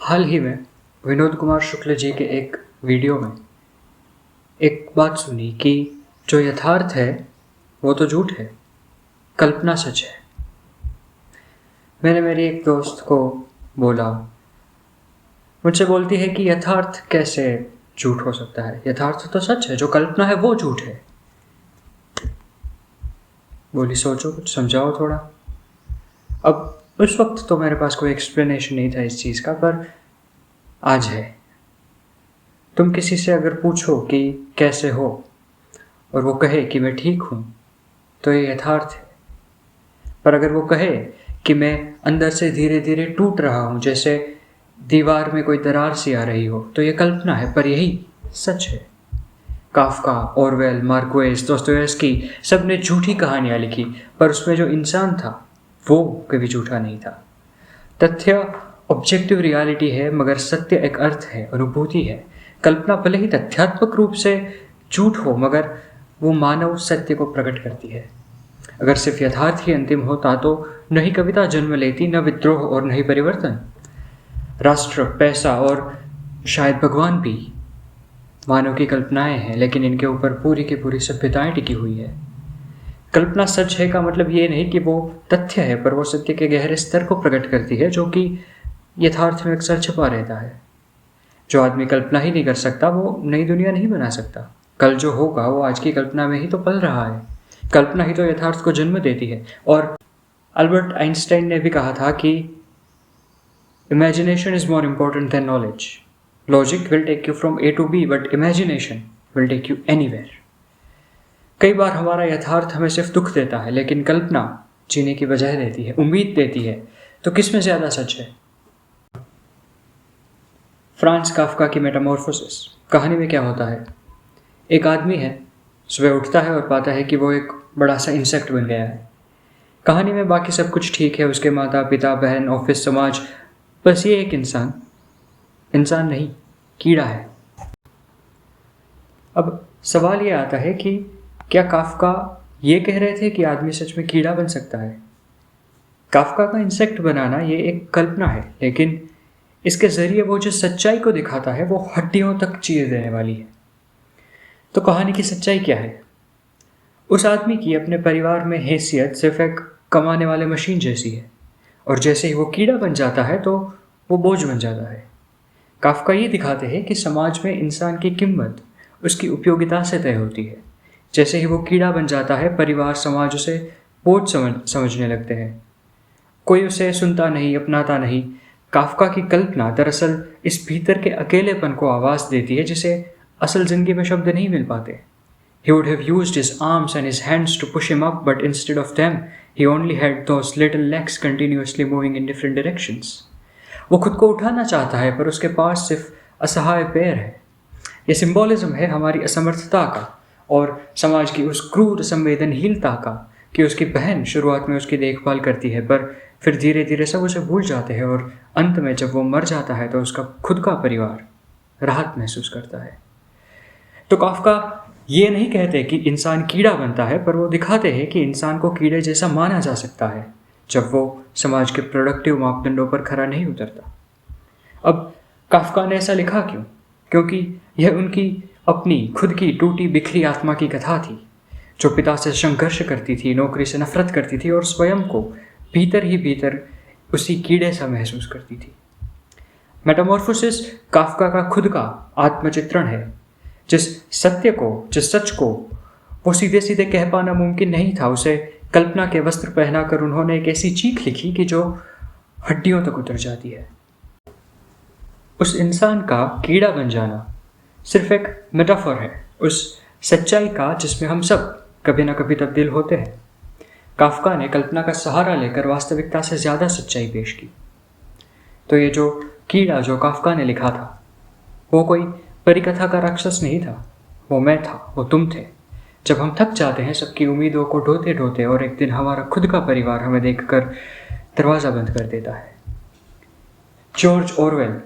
हाल ही में विनोद कुमार शुक्ल जी के एक वीडियो में एक बात सुनी कि जो यथार्थ है वो तो झूठ है, कल्पना सच है। मैंने मेरी एक दोस्त को बोला, मुझसे बोलती है कि यथार्थ कैसे झूठ हो सकता है, यथार्थ तो सच है, जो कल्पना है वो झूठ है। बोली सोचो, कुछ समझाओ थोड़ा। अब उस वक्त तो मेरे पास कोई एक्सप्लेनेशन नहीं था इस चीज़ का, पर आज है। तुम किसी से अगर पूछो कि कैसे हो और वो कहे कि मैं ठीक हूँ तो ये यथार्थ है। पर अगर वो कहे कि मैं अंदर से धीरे धीरे टूट रहा हूँ, जैसे दीवार में कोई दरार सी आ रही हो, तो ये कल्पना है, पर यही सच है। काफ्का, ऑरवेल, मार्क्वेस, दोस्तोयेव्स्की सब ने झूठी कहानियाँ लिखी, पर उसमें जो इंसान था वो कभी झूठा नहीं था। तथ्य ऑब्जेक्टिव रियलिटी है, मगर सत्य एक अर्थ है, अनुभूति है। कल्पना भले ही तथ्यात्मक रूप से झूठ हो, मगर वो मानव सत्य को प्रकट करती है। अगर सिर्फ यथार्थ ही अंतिम होता तो न ही कविता जन्म लेती, न विद्रोह और न ही परिवर्तन। राष्ट्र, पैसा और शायद भगवान भी मानव की कल्पनाएं हैं, लेकिन इनके ऊपर पूरी की पूरी सभ्यताएं टिकी हुई है। कल्पना सच है का मतलब ये नहीं कि वो तथ्य है, पर वो सत्य के गहरे स्तर को प्रकट करती है, जो कि यथार्थ में अक्सर छिपा रहता है। जो आदमी कल्पना ही नहीं कर सकता वो नई दुनिया नहीं बना सकता। कल जो होगा वो आज की कल्पना में ही तो पल रहा है। कल्पना ही तो यथार्थ को जन्म देती है। और अल्बर्ट आइंस्टाइन ने भी कहा था कि imagination is more important than knowledge. Logic will take you from A to B, but imagination will take you anywhere. कई बार हमारा यथार्थ हमें सिर्फ दुख देता है, लेकिन कल्पना जीने की वजह देती है, उम्मीद देती है। तो किसमें ज्यादा सच है? फ्रांज काफ्का की मेटामॉर्फोसिस कहानी में क्या होता है? एक आदमी है, सुबह उठता है और पाता है कि वो एक बड़ा सा इंसेक्ट बन गया है। कहानी में बाकी सब कुछ ठीक है, उसके माता पिता, बहन, ऑफिस, समाज, बस ये एक इंसान नहीं, कीड़ा है। अब सवाल ये आता है कि क्या काफ्का ये कह रहे थे कि आदमी सच में कीड़ा बन सकता है? काफ्का का इंसेक्ट बनाना ये एक कल्पना है, लेकिन इसके जरिए वो जो सच्चाई को दिखाता है वो हड्डियों तक चीर देने वाली है। तो कहानी की सच्चाई क्या है? उस आदमी की अपने परिवार में हैसियत सिर्फ एक कमाने वाले मशीन जैसी है, और जैसे ही वो कीड़ा बन जाता है तो वो बोझ बन जाता है। काफ्का ये दिखाते हैं कि समाज में इंसान की कीमत उसकी उपयोगिता से तय होती है। जैसे ही वो कीड़ा बन जाता है, परिवार, समाज उसे बोझ समझने लगते हैं। कोई उसे सुनता नहीं, अपनाता नहीं। काफ्का की कल्पना दरअसल इस भीतर के अकेलेपन को आवाज़ देती है, जिसे असल जिंदगी में शब्द नहीं मिल पाते। He would have used his arms and his hands to push him up, but instead of them, he only had those little legs continuously moving in different directions. वो खुद को उठाना चाहता है, पर उसके पास सिर्फ असहाय पैर है। ये सिंबॉलिज्म है हमारी असमर्थता का और समाज की उस क्रूर संवेदनहीनता का, कि उसकी बहन शुरुआत में उसकी देखभाल करती है, पर फिर धीरे धीरे सब उसे भूल जाते हैं, और अंत में जब वो मर जाता है तो उसका खुद का परिवार राहत महसूस करता है। तो काफ्का ये नहीं कहते कि इंसान कीड़ा बनता है, पर वो दिखाते हैं कि इंसान को कीड़े जैसा माना जा सकता है जब वो समाज के प्रोडक्टिव मापदंडों पर खरा नहीं उतरता। अब काफ्का ने ऐसा लिखा क्यों? क्योंकि यह उनकी अपनी खुद की टूटी बिखरी आत्मा की कथा थी, जो पिता से संघर्ष करती थी, नौकरी से नफरत करती थी और स्वयं को भीतर ही भीतर उसी कीड़े सा महसूस करती थी। मेटामॉर्फोसिस काफ्का का खुद का आत्मचित्रण है। जिस सच को वो सीधे सीधे कह पाना मुमकिन नहीं था, उसे कल्पना के वस्त्र पहनाकर उन्होंने एक ऐसी चीख लिखी कि जो हड्डियों तक उतर जाती है। उस इंसान का कीड़ा बन जाना सिर्फ एक मेटाफर है उस सच्चाई का जिसमें हम सब कभी ना कभी तब्दील होते हैं। काफ्का ने कल्पना का सहारा लेकर वास्तविकता से ज़्यादा सच्चाई पेश की। तो ये जो कीड़ा जो काफ्का ने लिखा था, वो कोई परिकथा का राक्षस नहीं था, वो मैं था, वो तुम थे। जब हम थक जाते हैं सबकी उम्मीदों को ढोते ढोते, और एक दिन हमारा खुद का परिवार हमें देखकर दरवाज़ा बंद कर देता है। जॉर्ज ऑरवेल,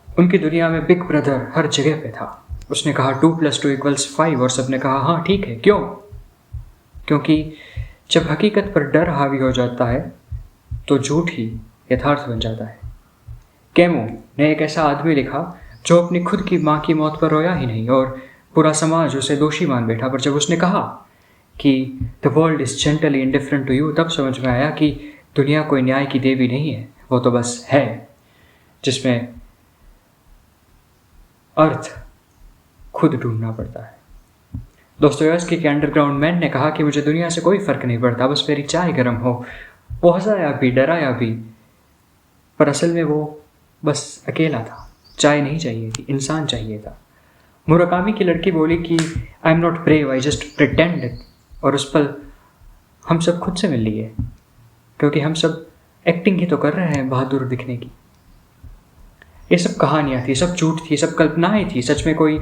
उनकी दुनिया में बिग ब्रदर हर जगह पे था। उसने कहा 2+2=5 और सबने कहा हाँ ठीक है। क्यों? क्योंकि जब हकीकत पर डर हावी हो जाता है तो झूठ ही यथार्थ बन जाता है। कैमू ने एक ऐसा आदमी लिखा जो अपनी खुद की माँ की मौत पर रोया ही नहीं और पूरा समाज उसे दोषी मान बैठा, पर जब उसने कहा कि the world is gently indifferent to you, तब समझ में आया कि दुनिया कोई न्याय की देवी नहीं है, वो तो बस है जिसमें अर्थ खुद ढूंढना पड़ता है। दोस्तोयेव्स्की के अंडरग्राउंड मैन ने कहा कि मुझे दुनिया से कोई फर्क नहीं पड़ता, बस मेरी चाय गर्म हो। वो हंसाया भी, डराया भी, पर असल में वो बस अकेला था। चाय नहीं चाहिए थी, इंसान चाहिए था। मुराकामी की लड़की बोली कि I am not brave, I just pretend, और उस पल हम सब खुद से मिल लिए, क्योंकि हम सब एक्टिंग ही तो कर रहे हैं बहादुर दिखने की। ये सब कहानियाँ थी, सब झूठ थी, सब कल्पनाएं थी। सच में कोई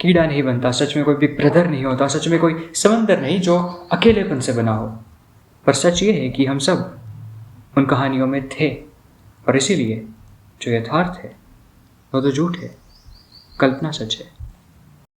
कीड़ा नहीं बनता, सच में कोई बिग ब्रदर नहीं होता, सच में कोई समंदर नहीं जो अकेलेपन से बना हो। पर सच ये है कि हम सब उन कहानियों में थे, और इसीलिए जो यथार्थ है वो तो झूठ है, कल्पना सच है।